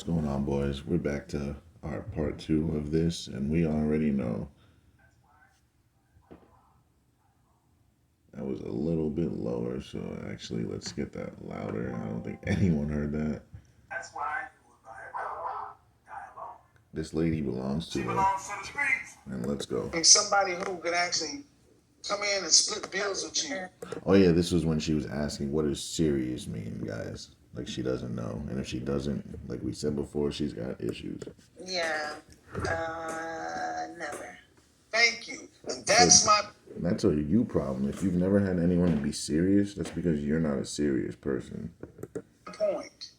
What's going on, boys? We're back to our part two of this, and we already know that was a little bit lower, so actually, let's get that louder. I don't think anyone heard that. This lady belongs to her, and let's go. And somebody who could actually come in and split bills with you. Oh, yeah, this was when she was asking, what does serious mean, guys? Like, she doesn't know. And if she doesn't, like we said before, she's got issues. Yeah. Never. Thank you. And that's my That's a you problem. If you've never had anyone be serious, that's because you're not a serious person. point.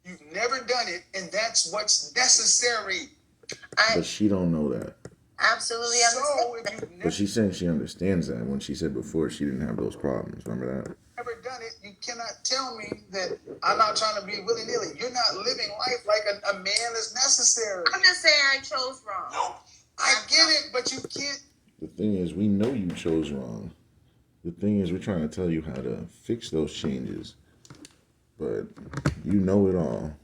You've never done it, and that's what's necessary. But she don't know that. Absolutely So understand. if you've But she's saying she understands that when she said before she didn't have those problems. Remember that? never done it, you cannot tell me that I'm not trying to be willy-nilly. You're not living life like a man is necessary. I'm just saying I chose wrong. No, I get it, but you can't. The thing is, we know you chose wrong. The thing is, we're trying to tell you how to fix those changes. But you know it all.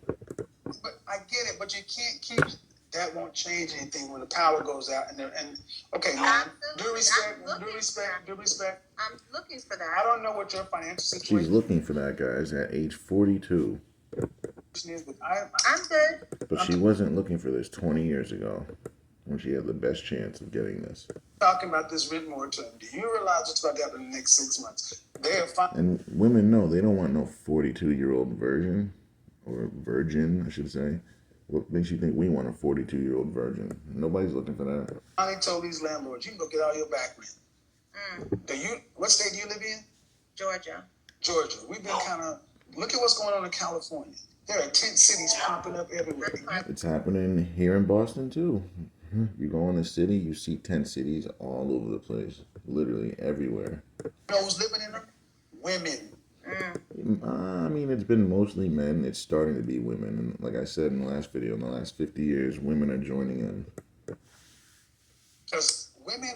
But I get it, but you can't keep. That won't change anything when the power goes out. And okay, man, do respect. I'm looking for I that. don't know what your financial She's situation looking for that, guys, at age 42. is, but I'm I'm good. But she wasn't looking for this 20 years ago when she had the best chance of getting this. talking about this written moratorium. Do you realize what's about to happen in the next 6 months? They are fine. And women know they don't want no 42-year-old virgin, or virgin, I should say. What makes you think we want a 42-year-old virgin? Nobody's looking for that. Finally told these landlords, you can go get all your back rent. What state do you live in? Georgia. Georgia. We've been kind of, look at what's going on in California. There are tent cities popping up everywhere. It's happening here in Boston, too. You go in the city, you see tent cities all over the place. Literally everywhere. You know who's living in them? Women. I mean, it's been mostly men. It's starting to be women. And like I said in the last video, in the last 50 years, women are joining in. Because women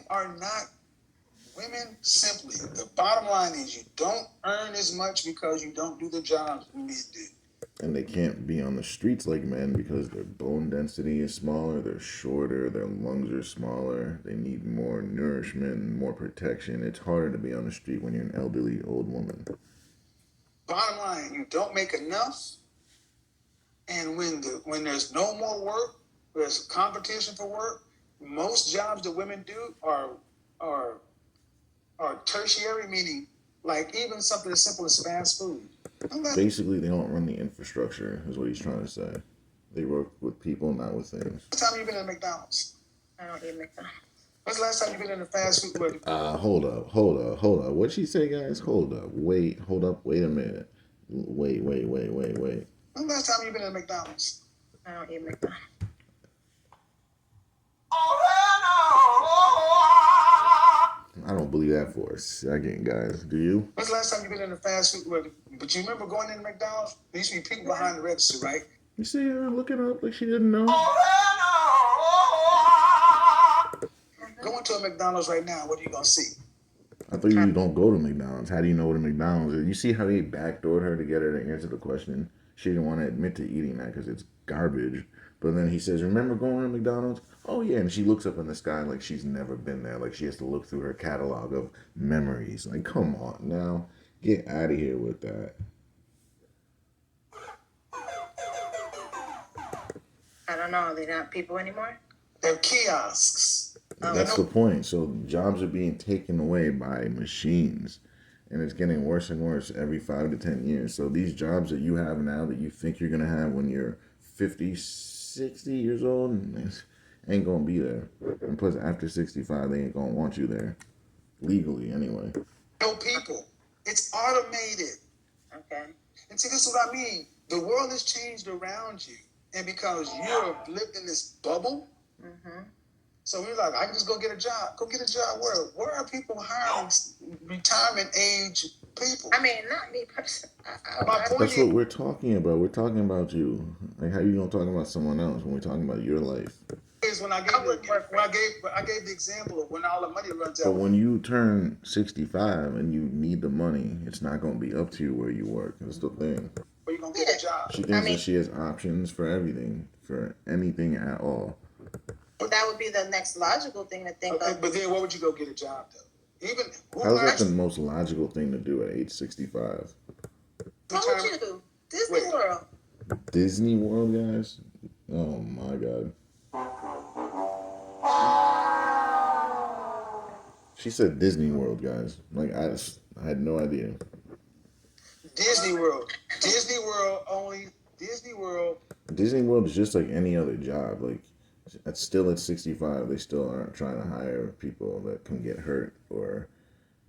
simply, the bottom line is you don't earn as much because you don't do the jobs men do. And they can't be on the streets like men because their bone density is smaller, they're shorter, their lungs are smaller, they need more nourishment and more protection. It's harder to be on the street when you're an elderly old woman. Bottom line, you don't make enough, and when there's no more work, there's competition for work. Most jobs that women do are tertiary, meaning like even something as simple as fast food. Basically, they don't run the infrastructure, is what he's trying to say. They work with people, not with things. Last time you been at McDonald's? I don't eat McDonald's. When's the last time you been in a fast food place? Hold up. What'd she say, guys? Hold up, wait a minute. Wait. When's the last time you been at McDonald's? I don't eat McDonald's. I don't believe that for a second, guys. Do you? When's the last time you been in a fast food place? But you remember going into McDonald's? There used to be people behind the register, right? You see her looking up like she didn't know? Go into a McDonald's right now, what are you gonna see? I thought you don't go to McDonald's. How do you know what a McDonald's is? You see how they backdoored her to get her to answer the question? She didn't want to admit to eating that because it's garbage. But then he says, remember going to McDonald's? Oh, yeah. And she looks up in the sky like she's never been there. Like she has to look through her catalog of memories. Like, come on now. Get out of here with that. I don't know. They're not people anymore? They're kiosks. That's the point. So jobs are being taken away by machines. And it's getting worse and worse every 5 to 10 years. So these jobs that you have now that you think you're going to have when you're 50, 60 years old, ain't going to be there. And plus, after 65, they ain't going to want you there. Legally, anyway. No people. It's automated. Okay. And see, this is what I mean. The world has changed around you. And because you've lived in this bubble, so we're like, I can just go get a job. Go get a job where? Where are people hiring retirement age people? I mean, not me personally. My point That's is, what we're talking about. We're talking about you. Like, how you going to talk about someone else when we're talking about your life? when I gave the example of when all the money runs But out. when you turn 65 and you need the money, it's not going to be up to you where you work. That's the thing. Where you you're gonna get a job. She thinks that she has options for everything, for anything at all. That would be the next logical thing to think Okay, of. but then what would you go get a job though? Even who How's that hires the you? most logical thing to do at age 65? What would you do? Disney Wait. World. Disney World, guys? Oh my god. She said Disney World, guys. Like, I had no idea. Disney World. Disney World only. Disney World. Disney World is just like any other job. Like, it's still at 65, they still aren't trying to hire people that can get hurt or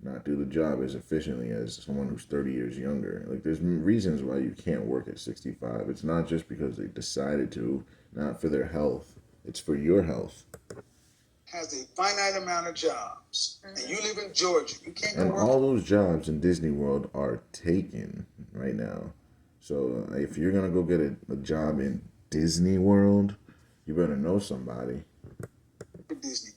not do the job as efficiently as someone who's 30 years younger. Like, there's reasons why you can't work at 65. It's not just because they decided to, not for their health. It's for your health. Has a finite amount of jobs, and you live in Georgia. You can't go And work. all those jobs in Disney World are taken right now. So if you're going to go get a job in Disney World, you better know somebody. For Disney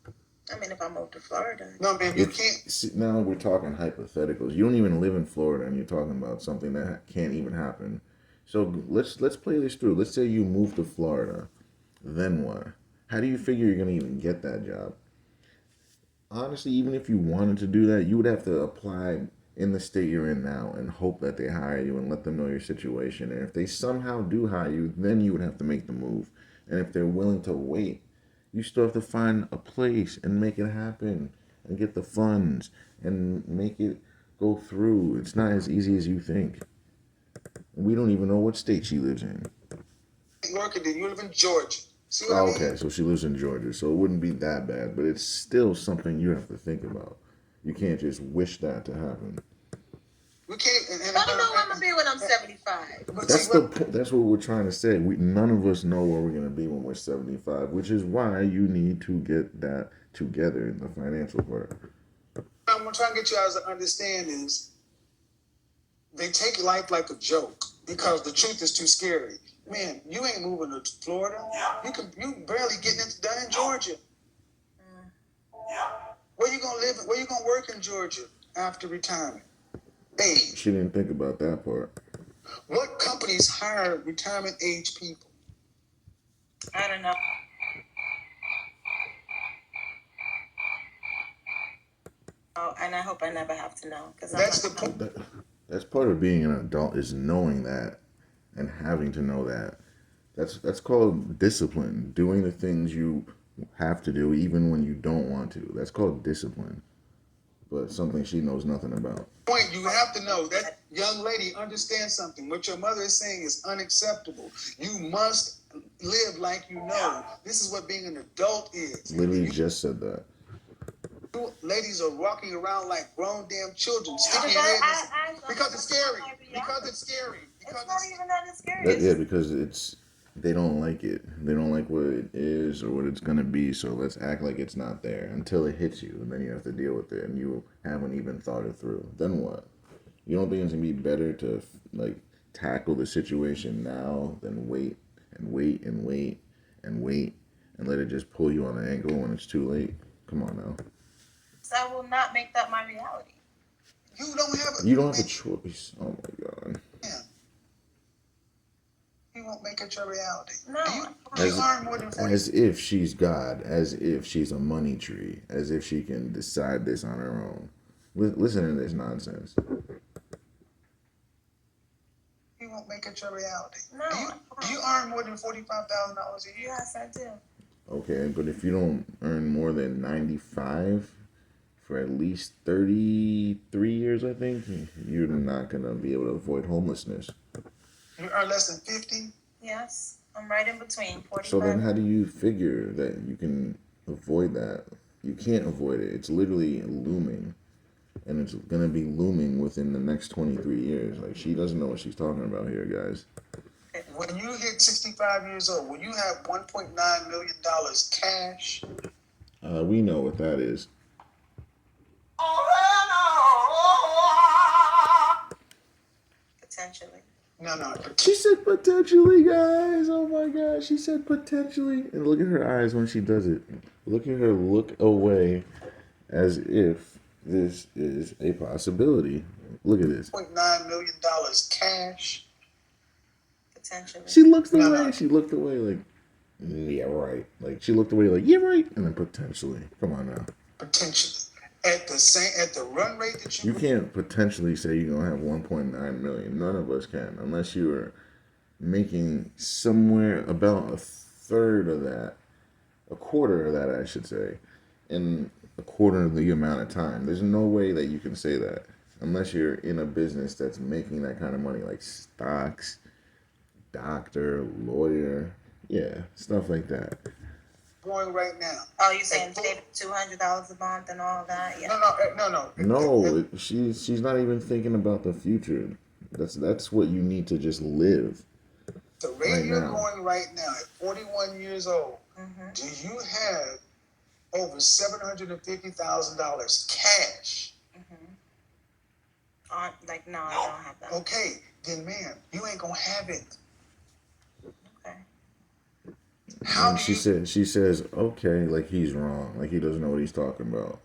World. I mean, if I moved to Florida. No, man, you can't. See, now we're talking hypotheticals. You don't even live in Florida, and you're talking about something that can't even happen. So let's play this through. Let's say you move to Florida, then what? How do you figure you're gonna even get that job? Honestly, even if you wanted to do that, you would have to apply in the state you're in now and hope that they hire you and let them know your situation. And if they somehow do hire you, then you would have to make the move. And if they're willing to wait, you still have to find a place and make it happen and get the funds and make it go through. It's not as easy as you think. We don't even know what state she lives in. Working, then you live in Georgia. See what I mean? Okay, so she lives in Georgia, so it wouldn't be that bad, but it's still something you have to think about. You can't just wish that to happen. We can't. I don't know where I'm gonna be when I'm 75. But That's see, that's what we're trying to say. None of us know where we're gonna be when we're 75, which is why you need to get that together in the financial part. what I'm trying to get you guys to understand is they take life like a joke because the truth is too scary. Man, you ain't moving to Florida. You barely getting it done in Georgia. Where you gonna live? Where you gonna work in Georgia after retirement? Age. She didn't think about that part. What companies hire retirement age people? I don't know. Oh, and I hope I never have to know because That's the point. That's part of being an adult, is knowing that and having to know that. That's called discipline. Doing the things you have to do even when you don't want to. That's called discipline. But something she knows nothing about. Point. You have to know that young lady understands something. What your mother is saying is unacceptable. You must live like you know. This is what being an adult is. Literally just said that. You ladies are walking around like grown damn children, sticking Because your head in I because it's scary. my reality. Because it's scary. Because It's not even that scary. Yeah, because they don't like it. They don't like what it is or what it's gonna be. So let's act like it's not there until it hits you, and then you have to deal with it, and you haven't even thought it through. Then what? You don't think it's gonna be better to like tackle the situation now than wait and wait and wait and wait and let it just pull you on the ankle when it's too late? Come on now. So I will not make that my reality. you don't have a You don't have a choice. Oh my god. Yeah. You won't make it your reality. No. You earn more than 40. As if she's God, as if she's a money tree, as if she can decide this on her own. Listen to this nonsense. You won't make it your reality. No. Do you earn more than $45,000 a year? Yes, I do. Okay, but if you don't earn more than 95 for at least 33 years, I think, you're not going to be able to avoid homelessness. You earn less than 50? Yes, I'm right in between 45. So then how do you figure that you can avoid that? You can't avoid it. It's literally looming. And it's going to be looming within the next 23 years. Like, she doesn't know what she's talking about here, guys. When you hit 65 years old, when you have $1.9 million cash, We know what that is. Potentially. no. She said potentially, guys. Oh my god, she said potentially. And look at her eyes when she does it. Look at her look away as if this is a possibility. Look at this. $1.9 million cash, Potentially. She looked No, away. no. She looked away like, yeah, right. Like she looked away like, yeah, right. And then potentially, come on now. Potentially. At the run rate that You you can't potentially say you're gonna have 1.9 million. None of us can, unless you are making somewhere about a third of that, a quarter of that, I should say, in a quarter of the amount of time. There's no way that you can say that unless you're in a business that's making that kind of money, like stocks, doctor, lawyer, yeah, stuff like that. going right now. Oh, you saying At save $200 a month and all that? Yeah. no. No, she's not even thinking about the future. That's what you need to just live The rate right you're now. going right now at 41 years old, do you have over $750,000 cash? Like, no, I don't have that. Okay, then ma'am, you ain't gonna have it. Okay. How And do you she says, okay, like he's wrong, like he doesn't know what he's talking about.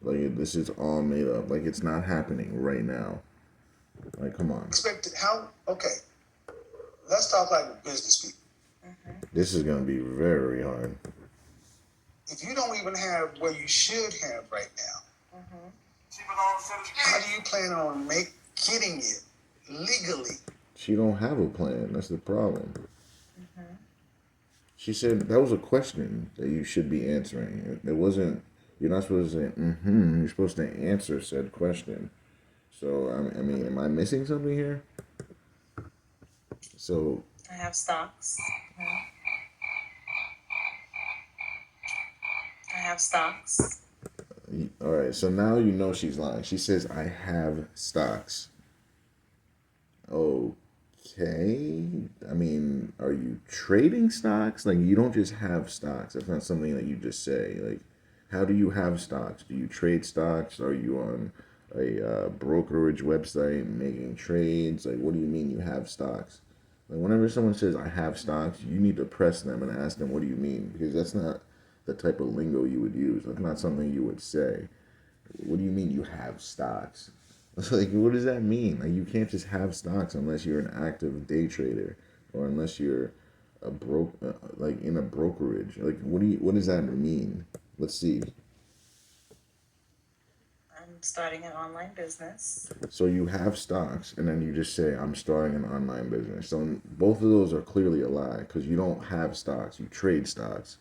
Like this is all made up. Like it's not happening right now. Like come on, expect it? How? Okay, let's talk like business people. this is gonna be very hard. If you don't even have where you should have right now, how do you plan on getting it legally? She don't have a plan. That's the problem. She said that was a question that you should be answering. It wasn't. You're not supposed to say mm-hmm. You're supposed to answer said question. So I mean, am I missing something here? So I have stocks. I have stocks. all right. So now you know she's lying. She says I have stocks. Okay. I mean, are you trading stocks? Like you don't just have stocks. That's not something that you just say. Like, how do you have stocks? Do you trade stocks? Are you on a brokerage website making trades? Like, what do you mean you have stocks? Like, whenever someone says I have stocks, you need to press them and ask them what do you mean, because that's not the type of lingo you would use. That's not something you would say. What do you mean you have stocks? Like, what does that mean? Like, you can't just have stocks unless you're an active day trader or unless you're like in a brokerage. Like, what does that mean? Let's see. I'm starting an online business. So you have stocks, and then you just say, "I'm starting an online business." So both of those are clearly a lie because you don't have stocks. You trade stocks,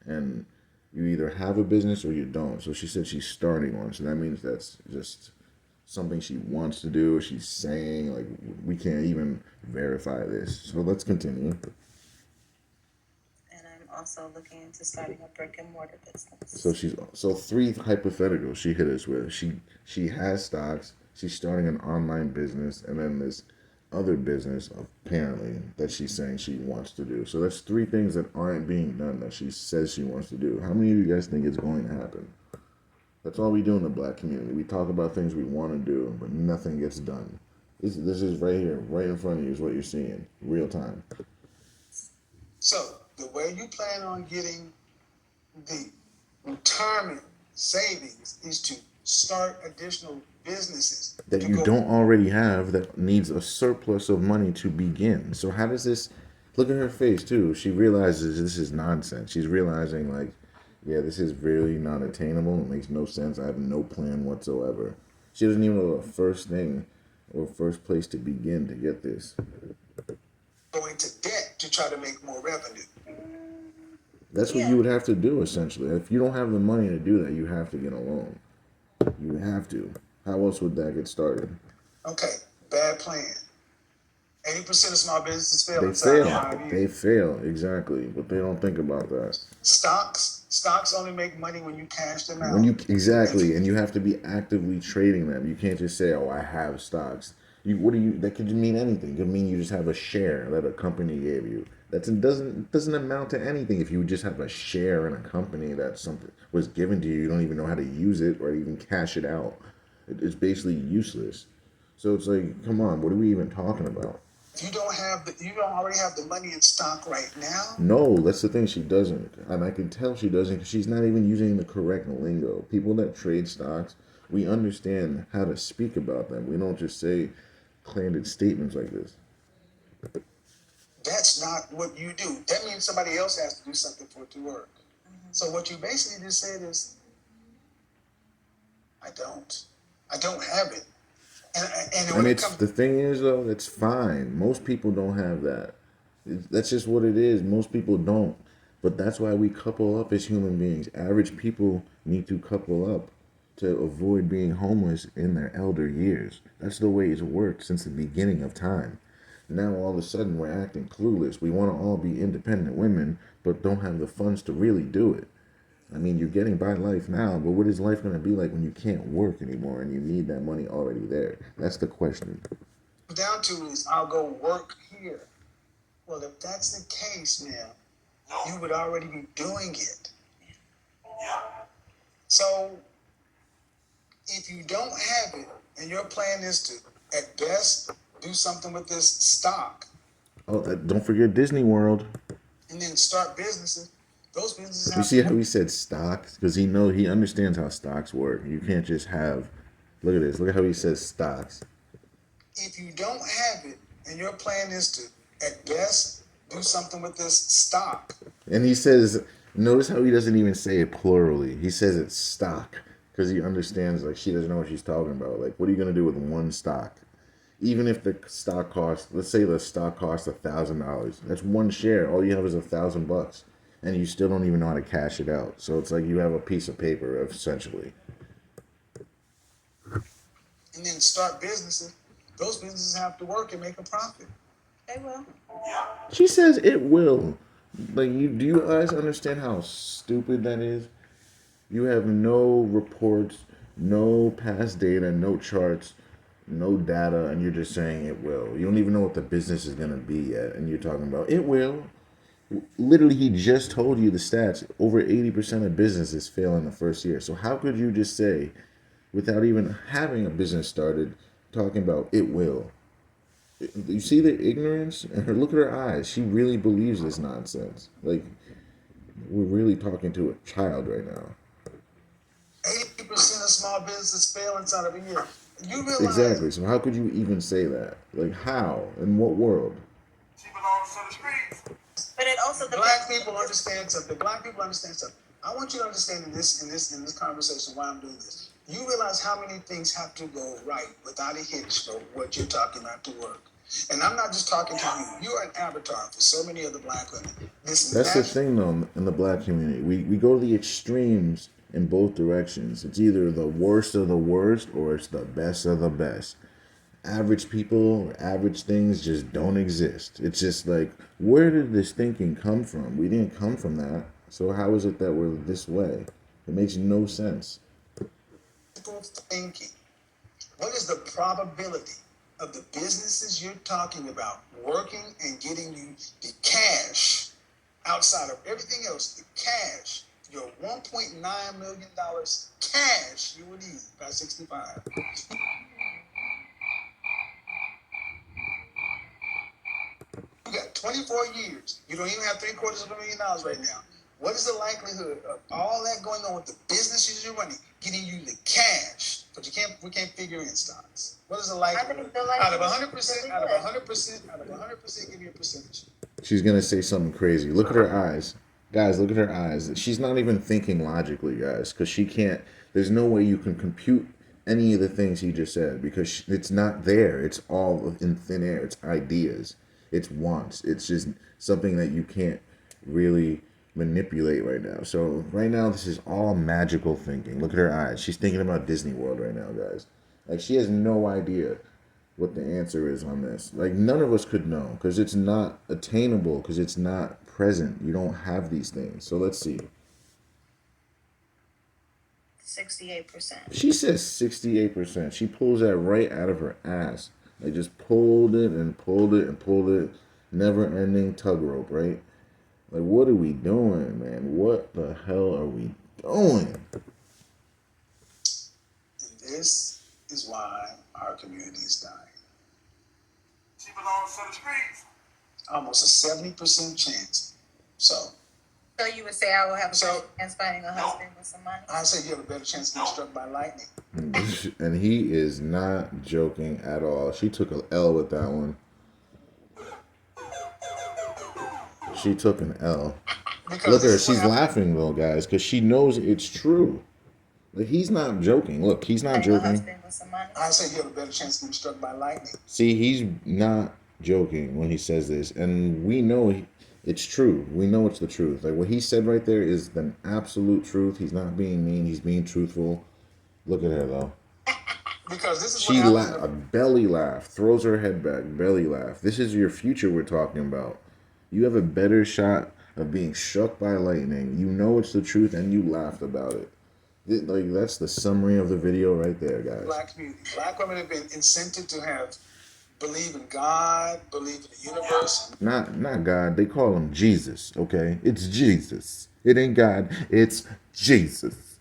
and you either have a business or you don't. So she said she's starting one. So that means that's just something she wants to do. She's saying like we can't even verify this. So let's continue. And I'm also looking into starting a brick and mortar business. So three hypotheticals she hit us with. She has stocks. She's starting an online business, and then this other business apparently that she's saying she wants to do. So that's three things that aren't being done that she says she wants to do. How many of you guys think it's going to happen? That's all we do in the black community. We talk about things we want to do, but nothing gets done. This is right here, right in front of you is what you're seeing, real time. So the way you plan on getting the retirement savings is to start additional businesses That to you go. don't already have that needs a surplus of money to begin. So how does this look at her face too? She realizes this is nonsense. She's realizing like, yeah, this is really not attainable. It makes no sense. I have no plan whatsoever. She doesn't even know the first thing or first place to begin to get this. Go into debt to try to make more revenue. That's what you would have to do essentially. If you don't have the money to do that, you have to get a loan. You have to. How else would that get started? Okay, bad plan. 80% of small businesses fail They inside of fail. 5 years. They fail, exactly. But they don't think about that. Stocks only make money when you cash them out. When you exactly, and you have to be actively trading them. You can't just say, "Oh, I have stocks." That could mean anything. It could mean you just have a share that a company gave you. That doesn't amount to anything if you just have a share in a company that something was given to you. You don't even know how to use it or even cash it out. It's basically useless. So it's like, come on, what are we even talking about? If you don't already have the money in stock right now. No, that's the thing. She doesn't, and I can tell she doesn't because she's not even using the correct lingo. People that trade stocks, we understand how to speak about them. We don't just say planted statements like this. That's not what you do. That means somebody else has to do something for it to work. So what you basically just said is, I don't have it. And And when it it's comes, the thing is though, that's fine. Most people don't have that. That's just what it is. Most people don't. But that's why we couple up as human beings. Average people need to couple up to avoid being homeless in their elder years. That's the way it's worked since the beginning of time. Now all of a sudden we're acting clueless. We want to all be independent women, but don't have the funds to really do it. I mean, you're getting by life now, but what is life going to be like when you can't work anymore and you need that money already there? That's the question. down to is, I'll go work here. Well, if that's the case, man, you would already be doing it. So if you don't have it and your plan is to, at best, do something with this stock Oh, don't forget Disney World. and then start businesses, those businesses You have see to how work. he said stocks? Because he understands how stocks work. You can't just have. Look at this. Look at how he says stocks. If you don't have it and your plan is to, at best, do something with this stock, And he says, notice how he doesn't even say it plurally. He says it's stock because he understands like she doesn't know what she's talking about. Like, what are you gonna do with one stock? Even if the stock costs, let's say the stock costs $1,000, that's one share. All you have is $1,000, and you still don't even know how to cash it out. So it's like you have a piece of paper, essentially. and then start businesses, those businesses have to work and make a profit. They will. She says it will. Like, do you guys understand how stupid that is? You have no reports, no past data, no charts, no data, and you're just saying it will. You don't even know what the business is gonna be yet, and you're talking about it will. Literally, he just told you the stats. Over 80% of businesses fail in the first year. So how could you just say, without even having a business started, talking about it will? You see the ignorance? And her look at her eyes. She really believes this nonsense. Like, we're really talking to a child right now. 80% of small businesses fail inside of a year. You realize Exactly. So how could you even say that? Like, how? In what world? She belongs to the streets. But it also black depends. people understand something. Black people understand something. I want you to understand in this conversation why I'm doing this. You realize how many things have to go right without a hitch for what you're talking about to work. And I'm not just talking to you. You are an avatar for so many other black women. This That's the magic, thing, though, in the black community. We go to the extremes in both directions. It's either the worst of the worst or it's the best of the best. Average people, average things just don't exist. It's just like, where did this thinking come from? We didn't come from that. So how is it that we're this way? It makes no sense. thinking. What is the probability of the businesses you're talking about working and getting you the cash outside of everything else, the cash, your $1.9 million cash you will need by 65? You got 24 years. You don't even have $750,000 right now. What is the likelihood of all that going on with the businesses you're running, getting you the cash? But we can't figure in stocks. What is the likelihood? Out of 100%, out of 100%, out of 100%, give me a percentage. She's going to say something crazy. Look at her eyes. Guys, look at her eyes. She's not even thinking logically, guys, because she can't. There's no way you can compute any of the things he just said because it's not there. It's all in thin air. It's ideas. It's wants. It's just something that you can't really manipulate right now. So right now, this is all magical thinking. Look at her eyes. She's thinking about Disney World right now, guys. Like, she has no idea what the answer is on this. Like, none of us could know because it's not attainable, because it's not present. You don't have these things. So let's see. 68%. She says 68%. She pulls that right out of her ass. Like, just pulled it and pulled it and pulled it. Never ending tug rope, right? Like, what are we doing, man? What the hell are we doing? And this is why our community is dying. She belongs to the streets. Almost a 70% chance. So So you would say I will have a So- better chance finding a husband with some money? I say you have a better chance of getting struck by lightning. And he is not joking at all. She took a L with that one. She took an L. Because Look at her. this is what She's happened. laughing though, guys, because she knows it's true. Like, he's not joking. Look, he's not And your joking. husband with some money. I say you have a better chance of getting struck by lightning. See, he's not joking when he says this, and we know it's true. We know it's the truth. Like, what he said right there is the absolute truth. He's not being mean. He's being truthful. Look at her though. Because this is She what a happened. belly laugh, throws her head back, belly laugh. This is your future we're talking about. You have a better shot of being struck by lightning. You know it's the truth, and you laughed about it. Like, that's the summary of the video right there, guys. Black community. Black women have been incented to have believe in God, believe in the universe. Not God. They call him Jesus. Okay, it's Jesus. It ain't God. It's Jesus.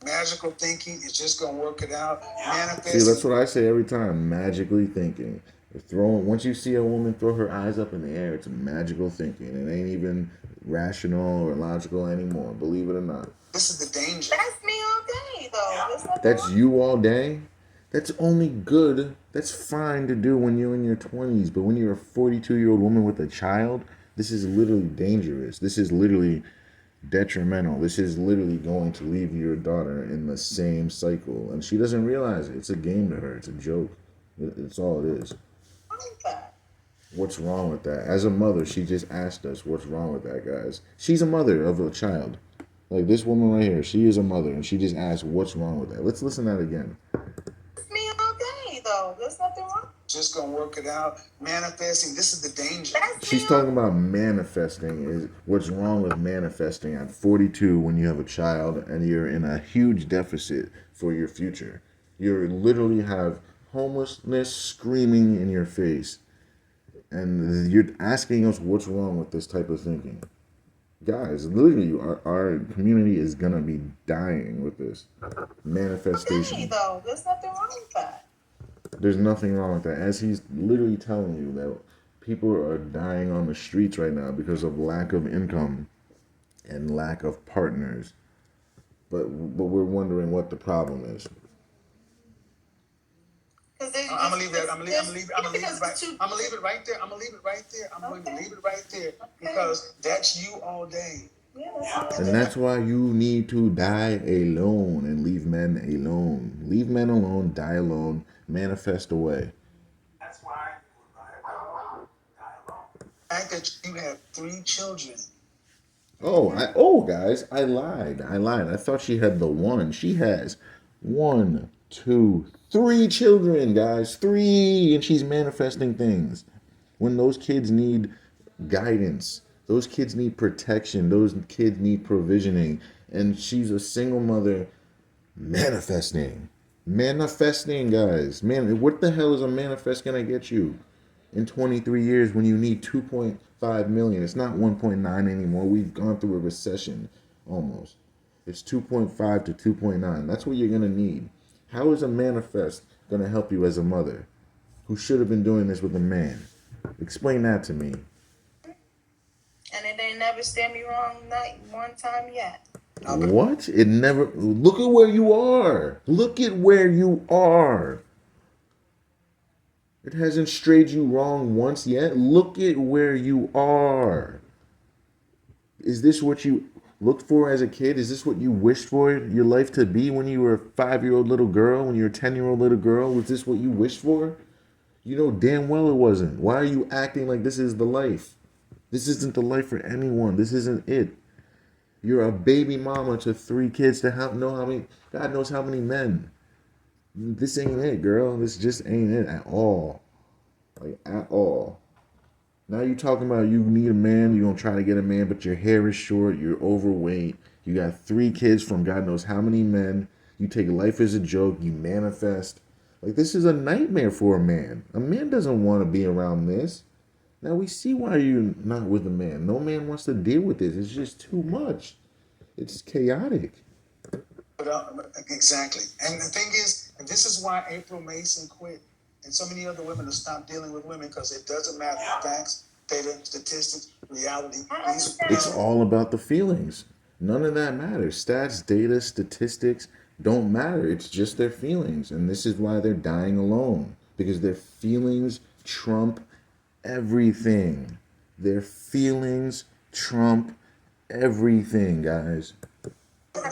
Magical thinking is just gonna work it out. See, that's Manifesting. what I say every time. Magically thinking. Once you see a woman throw her eyes up in the air, it's magical thinking. It ain't even rational or logical anymore. Believe it or not. This is the danger. That's me all day, though. There's nothing That's wrong. you all day. That's only good. That's fine to do when you're in your 20s. But when you're a 42-year-old woman with a child, this is literally dangerous. This is literally detrimental. This is literally going to leave your daughter in the same cycle. And she doesn't realize it. It's a game to her. It's a joke. It's all it is. I like that. What's wrong with that? As a mother, she just asked us, what's wrong with that, guys? She's a mother of a child. Like this woman right here, she is a mother, and she just asked, what's wrong with that? Let's listen to that again. It's me all day, though. There's nothing wrong. Just gonna work it out. Manifesting. This is the danger. That's She's me talking about manifesting. Is what's wrong with manifesting at 42 when you have a child and you're in a huge deficit for your future. You literally have homelessness screaming in your face, and you're asking us what's wrong with this type of thinking. Guys, literally, our community is gonna be dying with this okay, manifestation. though. There's nothing wrong with that. There's nothing wrong with that. As he's literally telling you that people are dying on the streets right now because of lack of income and lack of partners. But we're wondering what the problem is. I'm gonna leave that. I'm gonna leave it right. Because I'm gonna leave it right there. I'm gonna leave it right there. I'm going to Okay. leave it right there because that's you all day. Yeah, that's And that's why you need to die alone and leave men alone. Leave men alone, die alone, manifest away. That's why you die alone. The fact that you have 3 children. Guys, I lied. I thought she had the one. She has 1, 2, 3 children, guys. 3, and she's manifesting things. When those kids need guidance, those kids need protection, those kids need provisioning, and she's a single mother manifesting. Manifesting, guys. Man, what the hell is a manifest gonna get you in 23 years when you need 2.5 million? It's not 1.9 anymore. We've gone through a recession almost. It's 2.5 to 2.9. That's what you're going to need. How is a manifest going to help you as a mother who should have been doing this with a man? Explain that to me. And it ain't never stared me wrong not one time yet. What? It never. Look at where you are. Look at where you are. It hasn't strayed you wrong once yet. Look at where you are. Is this what you looked for as a kid? Is this what you wished for your life to be when you were a 5-year-old little girl, when you were a 10-year-old little girl? Was this what you wished for? You know damn well it wasn't. Why are you acting like this is the life? This isn't the life for anyone. This isn't it. You're a baby mama to 3 kids to know how many, God knows how many men. This ain't it, girl. This just ain't it at all. Like, at all. Now you're talking about you need a man, you're going to try to get a man, but your hair is short, you're overweight, you got 3 kids from God knows how many men, you take life as a joke, you manifest. Like, this is a nightmare for a man. A man doesn't want to be around this. Now we see why you're not with a man. No man wants to deal with this. It's just too much. It's chaotic. Exactly. And the thing is, and this is why April Mason quit, and so many other women have stopped dealing with women because it doesn't matter facts, data, statistics, reality. It's all about the feelings. None of that matters. Stats, data, statistics don't matter. It's just their feelings. And this is why they're dying alone. Because their feelings trump everything. Their feelings trump everything, guys. But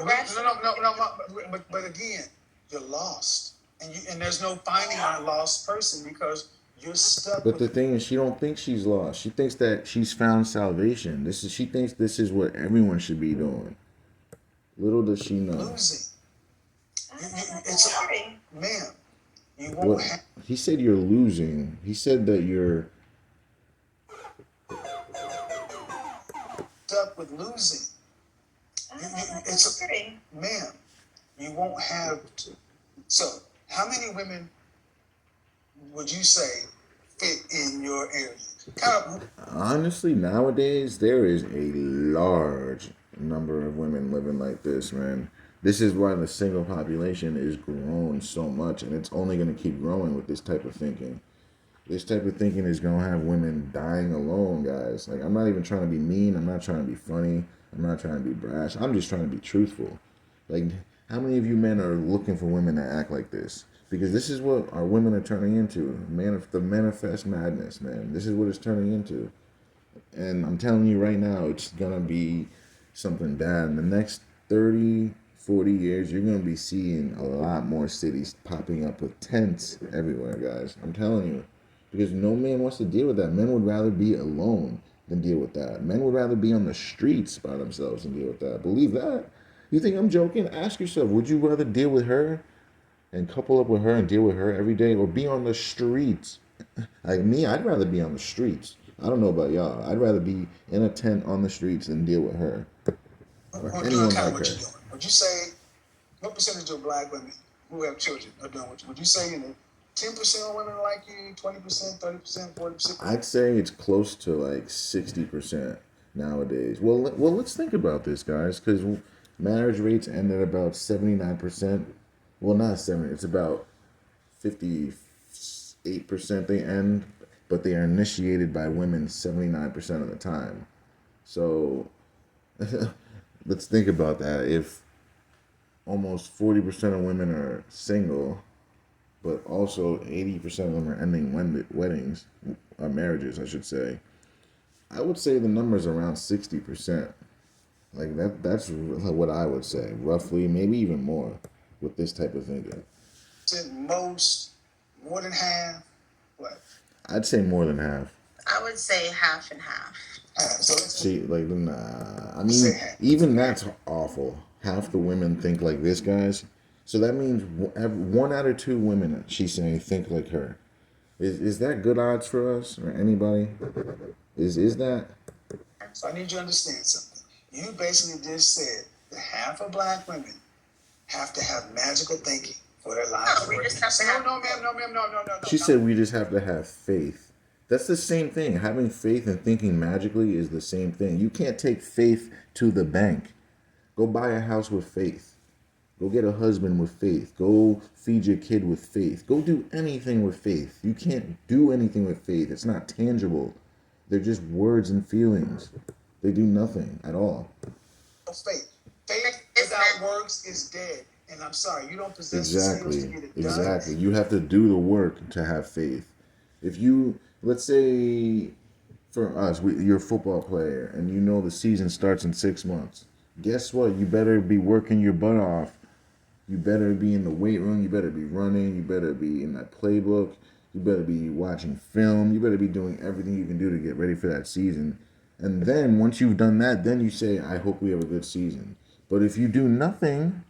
again, you're lost, and there's no finding a lost person because you're stuck But the with thing is, she don't think she's lost. She thinks that she's found salvation. She thinks this is what everyone should be doing. Little does she know. losing. I'm It's sorry. ma'am, you What won't have he said, you're losing. He said that you're. stuck with losing. I It's disagree. ma'am, you won't have to. So, how many women would you say fit in your area? Kind of Honestly, nowadays there is a large number of women living like this, man. This is why the single population is growing so much, and it's only going to keep growing with this type of thinking. This type of thinking is going to have women dying alone, guys. Like, I'm not even trying to be mean. I'm not trying to be funny. I'm not trying to be brash. I'm just trying to be truthful. Like, how many of you men are looking for women to act like this? Because this is what our women are turning into. The manifest madness, man. This is what it's turning into. And I'm telling you right now, it's going to be something bad. In the next 30, 40 years, you're going to be seeing a lot more cities popping up with tents everywhere, guys. I'm telling you. Because no man wants to deal with that. Men would rather be alone than deal with that. Men would rather be on the streets by themselves than deal with that. Believe that. You think I'm joking? Ask yourself, would you rather deal with her and couple up with her and deal with her every day or be on the streets? Like me, I'd rather be on the streets. I don't know about y'all. I'd rather be in a tent on the streets than deal with her or doing anyone kind like of what her. you're doing. Would you say what percentage of black women who have children are doing what you? Would you say 10% of women are like you, 20%, 30%, 40%? I'd say it's close to like 60% nowadays. Well, let's think about this, guys, because marriage rates end at about 79%. Well, not 70. It's about 58% they end, but they are initiated by women 79% of the time. So let's think about that. If almost 40% of women are single, but also 80% of them are ending weddings, marriages, I should say. I would say the number is around 60%. Like that's what I would say, roughly, maybe even more with this type of thinking. Most, more than half. What? I'd say more than half. I would say half and half. Half. So let's See, like, nah. I mean, say half. even that's awful. Half the women think like this, guys. So that means one out of two women, she's saying, think like her. Is that good odds for us or anybody? Is that? So I need you to understand something. You basically just said that half of black women have to have magical thinking for their lives. No, we just have to have. No, ma'am, no. She said we just have to have faith. That's the same thing. Having faith and thinking magically is the same thing. You can't take faith to the bank. Go buy a house with faith. Go get a husband with faith. Go feed your kid with faith. Go do anything with faith. You can't do anything with faith. It's not tangible. They're just words and feelings. They do nothing at all. Faith. Faith without works is dead. And I'm sorry, you don't possess the skills to get it done. Exactly. You have to do the work to have faith. If you, let's say, for us, you're a football player and you know the season starts in 6 months. Guess what? You better be working your butt off. You better be in the weight room. You better be running. You better be in that playbook. You better be watching film. You better be doing everything you can do to get ready for that season. And then once you've done that, then you say, I hope we have a good season. But if you do nothing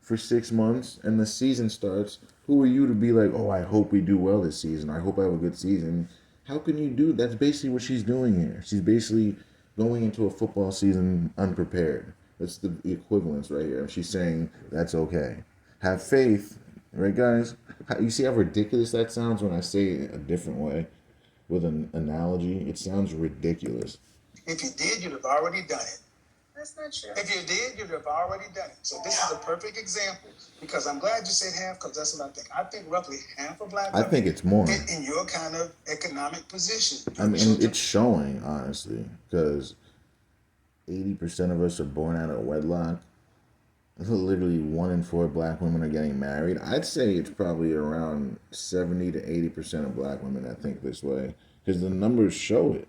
for 6 months and the season starts, who are you to be like, oh, I hope we do well this season. I hope I have a good season. How can you do? That's basically what she's doing here. She's basically going into a football season unprepared. That's the equivalence right here. She's saying that's okay. Have faith, right, guys? You see how ridiculous that sounds when I say it a different way with an analogy? It sounds ridiculous. If you did, you'd have already done it. That's not true. If you did, you'd have already done it. So this is a perfect example because I'm glad you said half because that's what I think. I think roughly half of black I women think it's more. fit in your kind of economic position. I mean, it's showing, honestly, because 80% of us are born out of wedlock. Literally 1 in 4 black women are getting married. I'd say it's probably around 70 to 80% of black women that think this way because the numbers show it.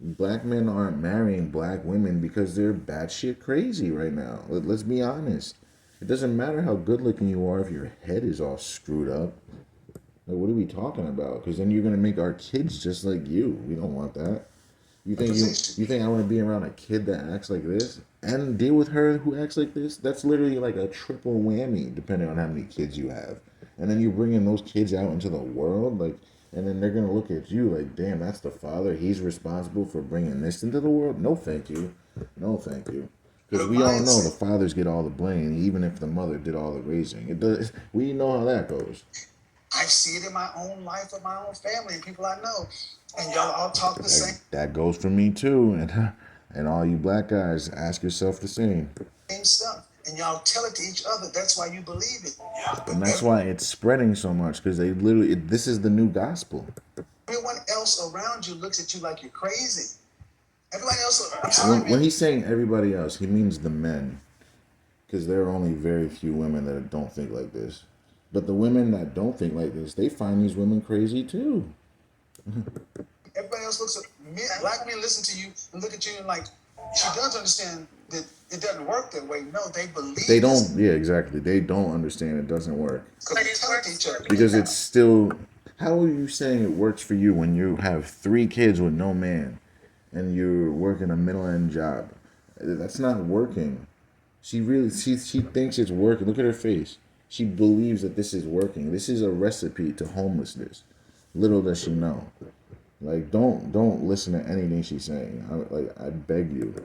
Black men aren't marrying black women because they're batshit crazy right now. Let's be honest. It doesn't matter how good looking you are if your head is all screwed up. Like, what are we talking about? Because then you're gonna make our kids just like you. We don't want that. You think I want to be around a kid that acts like this and deal with her who acts like this? That's literally like a triple whammy, depending on how many kids you have. And then you bringing those kids out into the world, like, and then they're gonna look at you like, damn, that's the father. He's responsible for bringing this into the world. No, thank you. No, thank you. Because we all know the fathers get all the blame, even if the mother did all the raising. It does. We know how that goes. I see it in my own life with my own family and people I know. And y'all all talk the same That goes for me too, and all you black guys, ask yourself the same. stuff. And y'all tell it to each other. That's why you believe it. And that's why it's spreading so much, because they literally, this is the new gospel. Everyone else around you looks at you like you're crazy. Everybody else, I'm sorry, When he's saying everybody else, he means the men, because there are only very few women that don't think like this. But the women that don't think like this, they find these women crazy too. everybody else looks at me, black men listen to you and look at you and like, she does understand that it doesn't work that way. No, they believe They don't, yeah, exactly. They don't understand it doesn't work. because they tell it to each other. Because it's still, how are you saying it works for you when you have 3 kids with no man and you're working a middle end job? That's not working. She thinks it's working. Look at her face. She believes that this is working. This is a recipe to homelessness. Little does she know. Like, don't listen to anything she's saying. I beg you.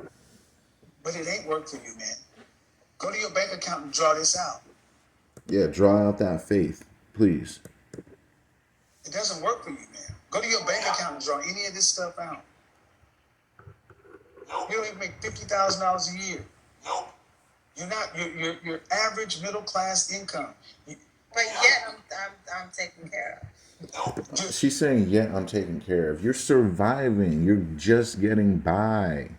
But it ain't work for you, man. Go to your bank account and draw this out. Yeah, draw out that faith, please. It doesn't work for you, man. Go to your bank account and draw any of this stuff out. You don't even make $50,000 a year. Nope. You're not your average middle class income. But yet I'm taken care of. She's saying, yeah, I'm taken care of. You're surviving. You're just getting by.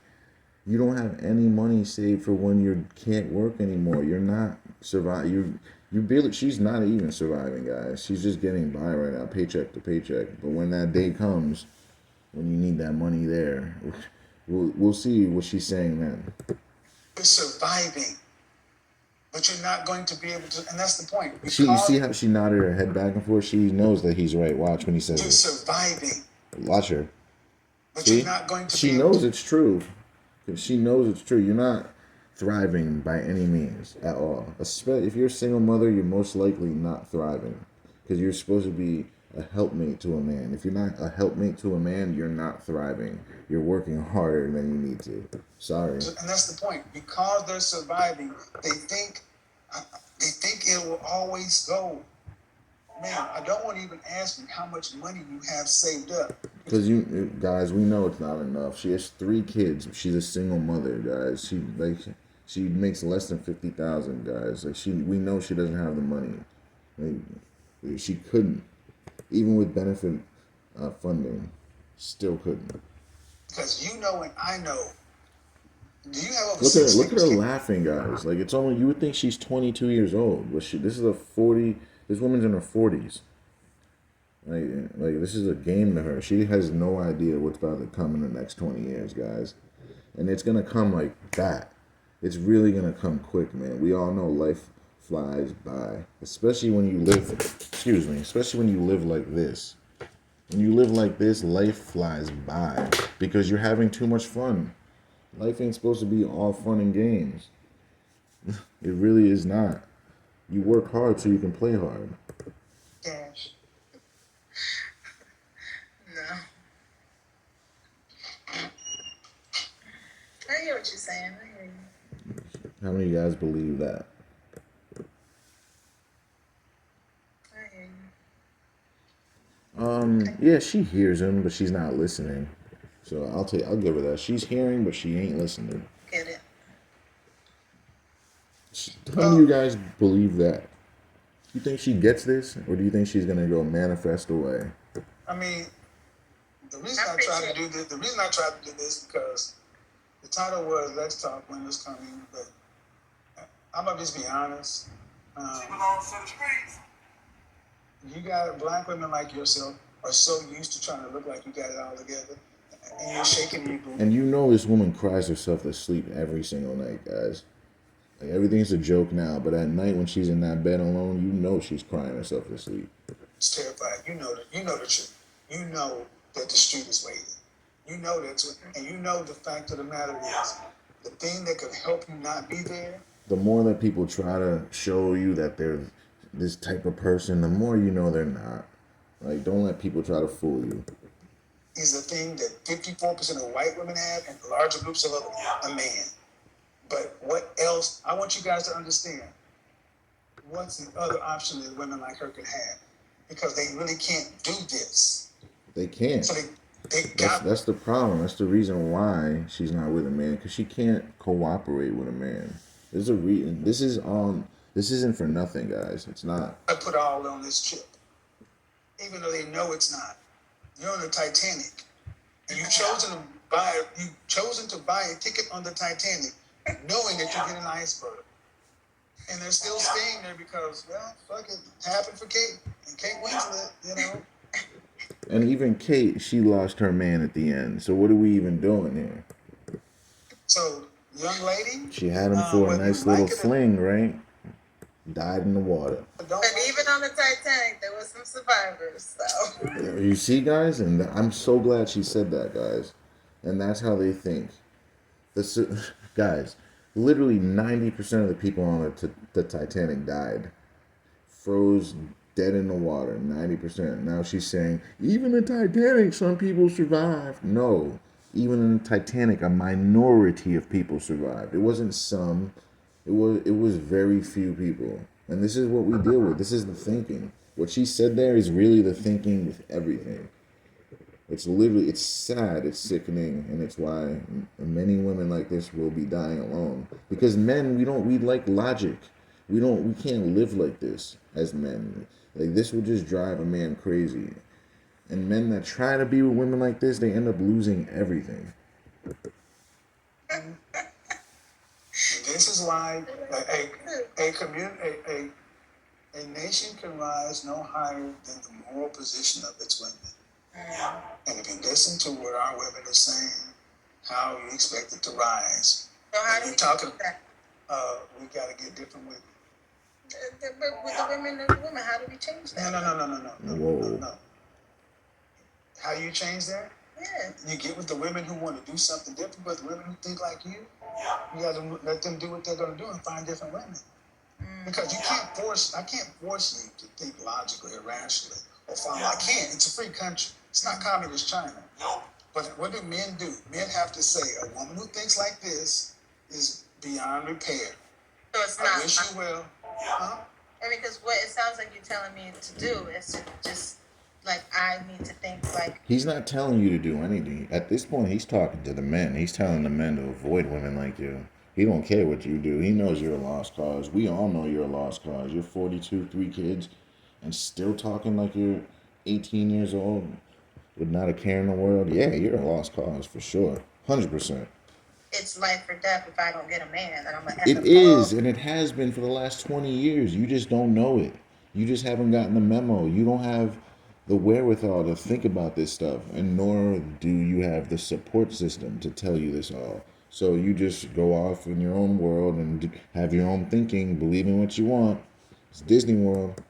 You don't have any money saved for when you can't work anymore. You're not surviving. You barely. She's not even surviving, guys. She's just getting by right now, paycheck to paycheck. But when that day comes, when you need that money there, we'll see what she's saying then. You're surviving. But you're not going to be able to, and that's the point. You see how she nodded her head back and forth? She knows that he's right. Watch when he says you're it. surviving. Watch her. But See? you're not going to She be knows it's true. She knows it's true. You're not thriving by any means at all. Especially if you're a single mother, you're most likely not thriving because you're supposed to be a helpmate to a man. If you're not a helpmate to a man, you're not thriving. You're working harder than you need to. Sorry. And that's the point. Because they're surviving, they think it will always go. Man, I don't want to even ask you how much money you have saved up. Because you guys, we know it's not enough. She has 3 kids. She's a single mother, guys. She makes less than $50,000, guys. We know she doesn't have the money. She couldn't, even with benefit funding, still couldn't. Because you know and I know. Do you have over Look at her laughing, guys. Like, it's only, you would think she's 22 years old, but this is a 40. This woman's in her 40s. Like this is a game to her. She has no idea what's about to come in the next 20 years, guys. And it's gonna come like that. It's really gonna come quick, man. We all know life flies by, especially when you live. Especially when you live like this. When you live like this, life flies by because you're having too much fun. Life ain't supposed to be all fun and games. It really is not. You work hard so you can play hard. cash? No. I hear what you're saying. I hear you. How many of you guys believe that? I hear you. Yeah, she hears him, but she's not listening. So I'll give her that. She's hearing, but she ain't listening. Get it. How many of you guys believe that? You think she gets this, or do you think she's gonna go manifest away? I mean, the reason I tried to do this because the title was "Let's Talk When It's Coming," but I'm gonna just be honest. She belongs to the streets. You got black women like yourself are so used to trying to look like you got it all together. and you're shaking your booty. And you know this woman cries herself to sleep every single night, guys. Like everything's a joke now, but at night when she's in that bed alone, you know she's crying herself to sleep. It's terrified. You know the truth. You know that the street is waiting. You know that's what, and you know the fact of the matter is, the thing that could help you not be there The more that people try to show you that they're this type of person, the more you know they're not. Like, don't let people try to fool you. is the thing that 54% of white women have and larger groups of other, a man. But what else? I want you guys to understand what's the other option that women like her could have, because they really can't do this. They can't. So they got That's the problem. That's the reason why she's not with a man, because she can't cooperate with a man. There's a reason. This isn't for nothing, guys. It's not. to put all on this chip, even though they know it's not. You're on the Titanic, and you've chosen to buy a ticket on the Titanic, knowing that you get an iceberg, and they're still staying there because, well, fuck it, happened for Kate and Kate Winslet, you know. And even Kate, she lost her man at the end. So what are we even doing here? So, young lady, She had him for a whether nice you like little it or fling, right? Died in the water. don't But even on the Titanic, there was some survivors. So You see, guys, and I'm so glad she said that, guys. And that's how they think. Guys, literally 90% of the people on the Titanic died, froze dead in the water. 90%. Now she's saying even the Titanic, some people survived. No, even in the Titanic, a minority of people survived. It wasn't some. It was very few people. And this is what we deal with. This is the thinking. What she said there is really the thinking with everything. It's sad, it's sickening, and it's why many women like this will be dying alone. Because men, we like logic. We can't live like this as men. Like, this will just drive a man crazy. And men that try to be with women like this, they end up losing everything. This is why a nation can rise no higher than the moral position of its women. And if you listen to what our women are saying, how you expect it to rise. how And do you're we talking, change that? we got to get different women. But with the women, how do we change that? No. Whoa. How you change that? Yeah. You get with the women who want to do something different, but the women who think like you got to let them do what they're going to do and find different women. Because I can't force you to think logically or rationally or follow. I can't. It's a free country. It's not communist China. But what do men do? Men have to say, a woman who thinks like this is beyond repair. So it's I not. wish you well. Huh? I mean, because what it sounds like you're telling me to do is to just, like, I need to think like. He's not telling you to do anything. At this point, he's talking to the men. He's telling the men to avoid women like you. He don't care what you do. He knows you're a lost cause. We all know you're a lost cause. You're 42, 3 kids, and still talking like you're 18 years old with not a care in the world. Yeah, you're a lost cause for sure. 100%. It's life or death if I don't get a man, and I'm gonna It is, and it has been for the last 20 years. You just don't know it. You just haven't gotten the memo. You don't have the wherewithal to think about this stuff, and nor do you have the support system to tell you this all. So you just go off in your own world and have your own thinking, believe in what you want. It's Disney World.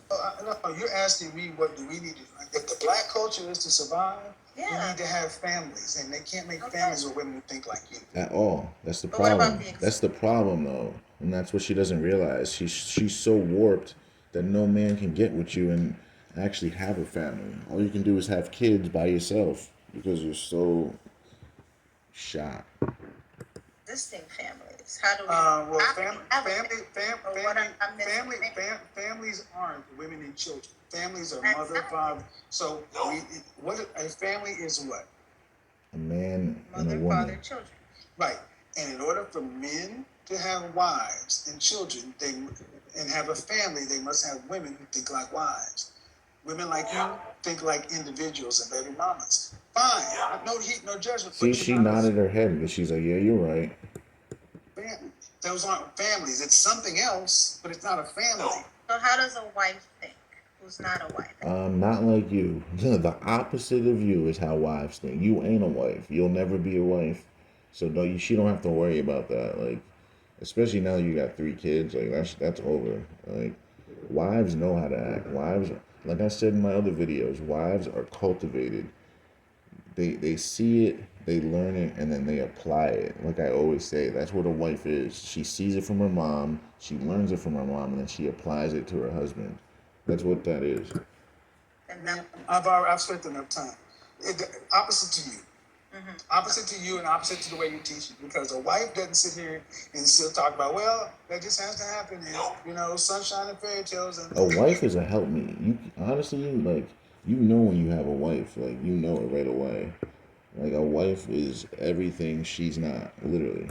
No, you're asking me what do we need to do. If the black culture is to survive, we need to have families, and they can't make families with women who think like you. At all. That's the But what about problem. That's the problem, though, and that's what she doesn't realize. She's so warped that no man can get with you and actually have a family. All you can do is have kids by yourself because you're so shot. Distinct families. How do we? Families aren't women and children. Families are mother, Exactly. father. So a family is what? A man and a Mother, woman. father, children. Right. And in order for men to have wives and children, and have a family, they must have women who think like wives. Women like you think like individuals and baby mamas. Fine. No heat, no judgment. See, she nodded her head because she's like, yeah, you're right. Those aren't families. It's something else, but it's not a family. So how does a wife think? who's not a wife. Not like you. The opposite of you is how wives think. You ain't a wife. You'll never be a wife. So she don't have to worry about that. Like, especially now that you got 3 kids, like that's over. Like, wives know how to act. Wives, like I said in my other videos, wives are cultivated. They see it, they learn it, and then they apply it. Like I always say, that's what a wife is. She sees it from her mom, she learns it from her mom, and then she applies it to her husband. That's what that is. And that, I've spent enough time. Opposite to you. Opposite to you and opposite to the way you teach it. Because a wife doesn't sit here and still talk about, well, that just has to happen. And, you know, sunshine and fairy tales. And A wife is a helpmeet. You honestly, like, you know when you have a wife, like you know it right away. Like a wife is everything she's not, literally.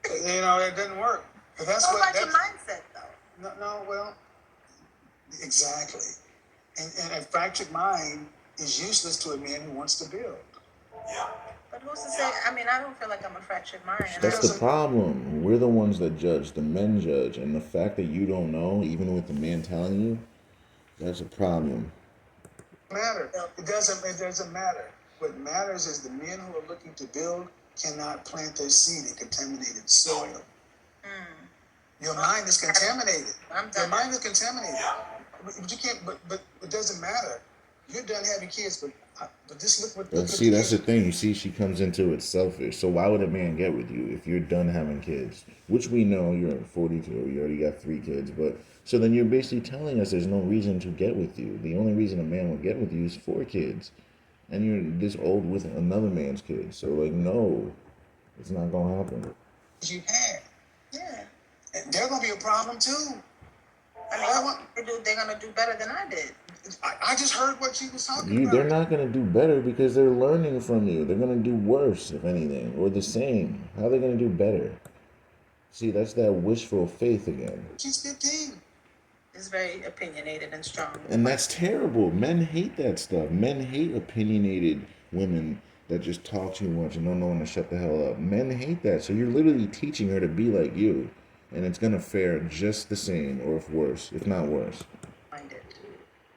you know, it doesn't work. But that's what what about your that's mindset though? no, well, exactly. And a fractured mind is useless to a man who wants to build. Yeah. But who's to say? I mean, I don't feel like I'm a fractured mind. And That's I the don't, problem. We're the ones that judge. The men judge, and the fact that you don't know, even with the man telling you, that's a problem. Matter. It doesn't matter. What matters is the men who are looking to build cannot plant their seed in contaminated soil. Your mind is contaminated. I'm Your done. mind is contaminated. But you can't. But it doesn't matter. You're done having kids, but just look what. But see, that's the thing. You see, she comes into it selfish. So why would a man get with you if you're done having kids? Which we know you're 42. You already got 3 kids. But so then you're basically telling us there's no reason to get with you. The only reason a man would get with you is 4 kids, and you're this old with another man's kids. So like, no, it's not gonna happen. You had. yeah. And they're gonna be a problem too. I mean, they're gonna do better than I did. I just heard what she was talking about. They're not gonna do better because they're learning from you. They're gonna do worse, if anything, or the same. How are they gonna do better? See, that's that wishful faith again. She's 15. It's very opinionated and strong. And that's terrible. Men hate that stuff. Men hate opinionated women that just talk too much and don't know when to shut the hell up. Men hate that. So you're literally teaching her to be like you. And it's going to fare just the same, or if worse, if not worse. Minded.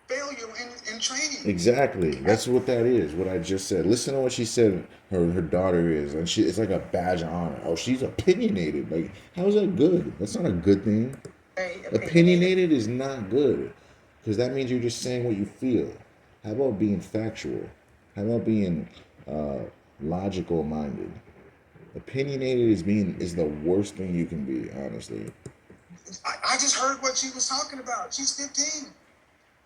Failure in training. Exactly. That's what that is, what I just said. Listen to what she said her daughter is. And it's like a badge of honor. Oh, she's opinionated. Like, how is that good? That's not a good thing. Very Opinionated is not good. Because that means you're just saying what you feel. How about being factual? How about being logical minded? Opinionated is the worst thing you can be, honestly. I just heard what she was talking about. She's 15.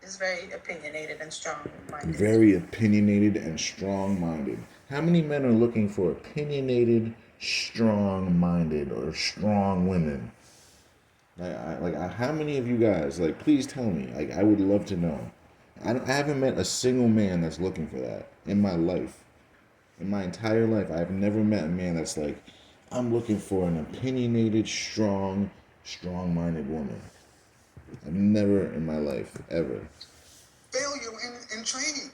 It's very opinionated and strong minded. Very opinionated and strong minded. How many men are looking for opinionated, strong minded, or strong women? How many of you guys, like, please tell me. Like, I would love to know. I haven't met a single man that's looking for that in my life. In my entire life, I've never met a man that's like, I'm looking for an opinionated, strong-minded woman. I've never in my life, ever. Failure in training.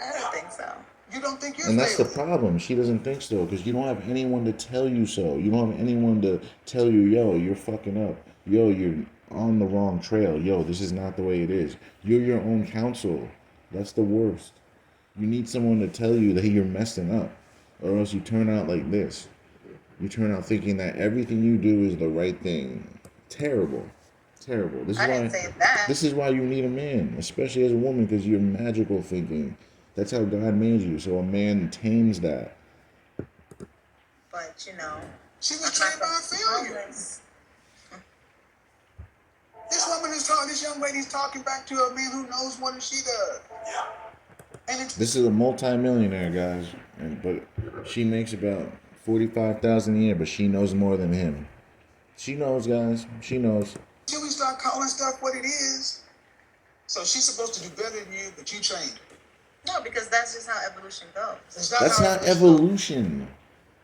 I don't think so. You don't think you're And that's the failing. problem. She doesn't think so because you don't have anyone to tell you so. You don't have anyone to tell you, yo, you're fucking up. Yo, you're on the wrong trail. Yo, this is not the way it is. You're your own counsel. That's the worst. You need someone to tell you that you're messing up, or else you turn out like this. You turn out thinking that everything you do is the right thing. Terrible. Terrible. I didn't say that. This is why you need a man, especially as a woman, because you're magical thinking. That's how God made you. So a man tames that. But you know, She was trained by a failure. This young lady's talking back to a man who knows more than she does. Yeah. And it's This is a multi-millionaire, guys, but she makes about $45,000 a year, but she knows more than him. She knows, guys. She knows. until we start calling stuff what it is. So she's supposed to do better than you, but you trained her. no, because that's just how evolution goes. It's That's how not it was. evolution.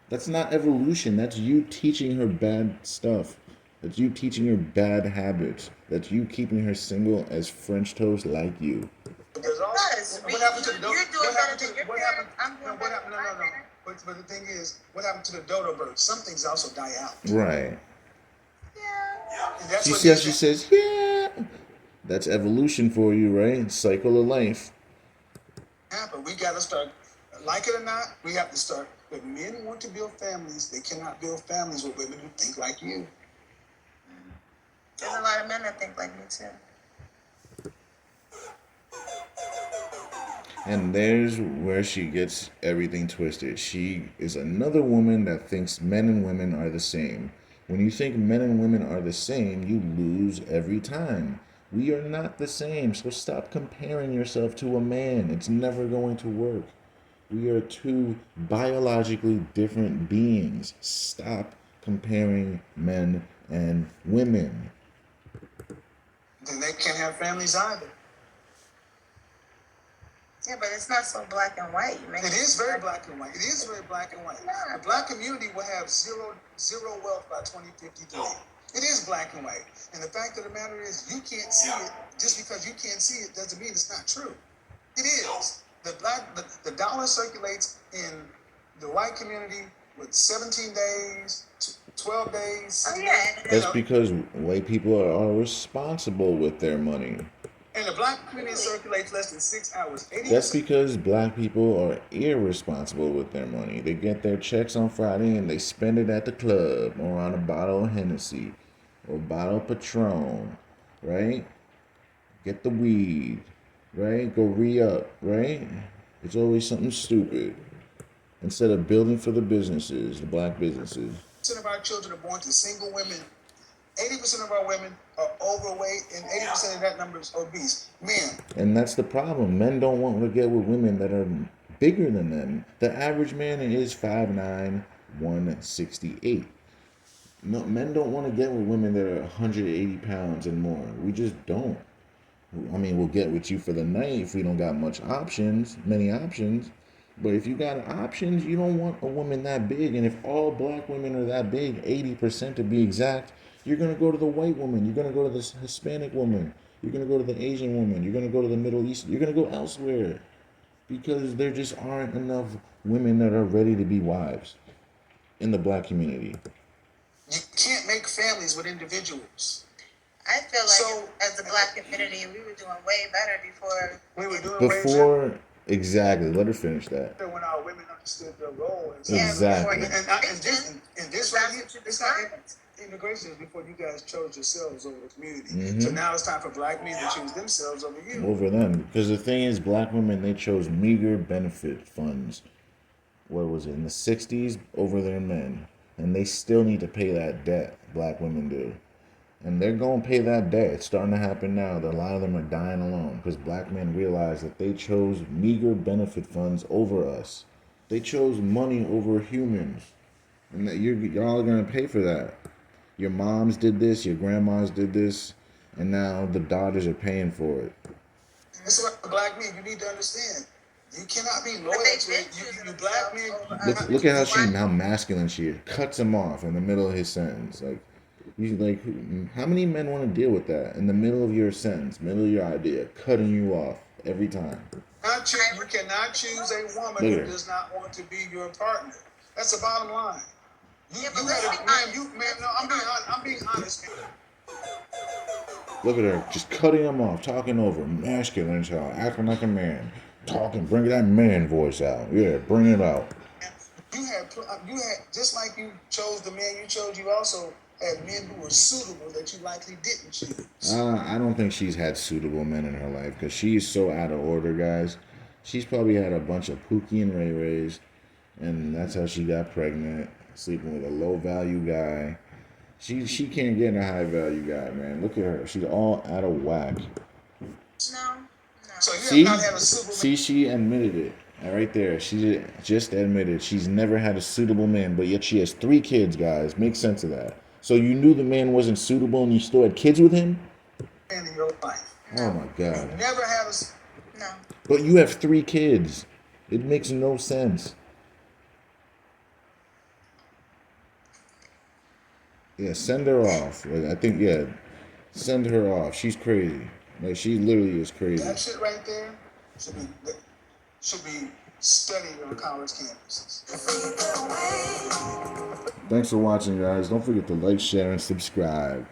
That's not evolution. That's you teaching her bad stuff. That's you teaching her bad habits. That's you keeping her single as French toast like you. There's also, Because what happened to the you're doing what better happened than to your what parents. happened? I'm doing No, what better happened? than No, my no, no. parents. But the thing is, what happened to the dodo bird? Some things also die out. Right. Yeah. And that's She what says, these- yeah. That's evolution for you, right? Cycle of life. happen. We got to start, like it or not, we have to start. If men want to build families, they cannot build families with women who think like you. There's a lot of men that think like me too. And there's where she gets everything twisted. She is another woman that thinks men and women are the same. When you think men and women are the same, you lose every time. We are not the same, so stop comparing yourself to a man. It's never going to work. We are two biologically different beings. Stop comparing men and women. Then they can't have families either. Yeah, but it's not so black and white. It is very black and white. It is very black and white. The black community will have zero wealth by 2053. It is black and white. And the fact of the matter is, you can't see it. Just because you can't see it doesn't mean it's not true. It is. The dollar circulates in the white community with 17 days, 12 days. Oh yeah. That's because white people are responsible with their money. And the black community circulates less than 6 hours. 80%. That's because black people are irresponsible with their money. They get their checks on Friday and they spend it at the club or on a bottle of Hennessy or a bottle of Patron, right? Get the weed, right? Go re-up, right? It's always something stupid. Instead of building for the businesses, the black businesses. 80% of our children are born to single women. 80% of our women are overweight, and 80% of that number is obese. Men. And that's the problem. Men don't want to get with women that are bigger than them. The average man is 5'9", 168. No, men don't want to get with women that are 180 pounds and more. We just don't. I mean, we'll get with you for the night if we don't got many options. But if you got options, you don't want a woman that big. And if all black women are that big, 80% to be exact, you're going to go to the white woman. You're going to go to the Hispanic woman. You're going to go to the Asian woman. You're going to go to the Middle East. You're going to go elsewhere. Because there just aren't enough women that are ready to be wives in the black community. You can't make families with individuals. I feel like So- as the black community, we were doing way better before. We were doing way Before, exactly. Let her finish that. better when our women understood their role. And, Yeah, Exactly. before and this that's right here, what you it's not decided. immigration is before you guys chose yourselves over the community. Mhm. So now it's time for black men to choose themselves over you. Over them. Because the thing is, black women, they chose meager benefit funds. What was it, in the 60s, over their men. And they still need to pay that debt, black women do. And they're going to pay that debt. It's starting to happen now. A lot of them are dying alone because black men realize that they chose meager benefit funds over us. They chose money over humans. And that y'all are going to pay for that. Your moms did this, your grandmas did this, and now the daughters are paying for it. That's what black men, you need to understand. You cannot be loyal But they to did it. choose You black men. themselves over Look at how masculine she is. Cuts him off in the middle of his sentence. How many men want to deal with that in the middle of your sentence, middle of your idea, cutting you off every time? You cannot choose a woman Look who at her. does not want to be your partner. That's the bottom line. Yeah, but let's be honest. I'm being honest. Look at her, just cutting him off, talking over, masculine child, acting like a man, talking, bring that man voice out. Yeah, bring it out. You had just like you chose the man you chose. You also had men who were suitable that you likely didn't choose. I don't think she's had suitable men in her life because she's so out of order, guys. She's probably had a bunch of Pookie and Ray Rays, and that's how she got pregnant, sleeping with a low value guy. She can't get a high value guy, man. Look at her. She's all out of whack. No. So you See? have not had a suitable See, she admitted it. Right there. She just admitted she's never had a suitable man, but yet she has 3 kids, guys. Make sense of that. So you knew the man wasn't suitable and you still had kids with him? man in your life. Oh my You God. never had a. No. But you have 3 kids. It makes no sense. Yeah, send her off. I think, yeah, send her off. She's crazy. Like, she literally is crazy. That shit right there should be studied on college campuses. Thanks for watching, guys. Don't forget to like, share, and subscribe.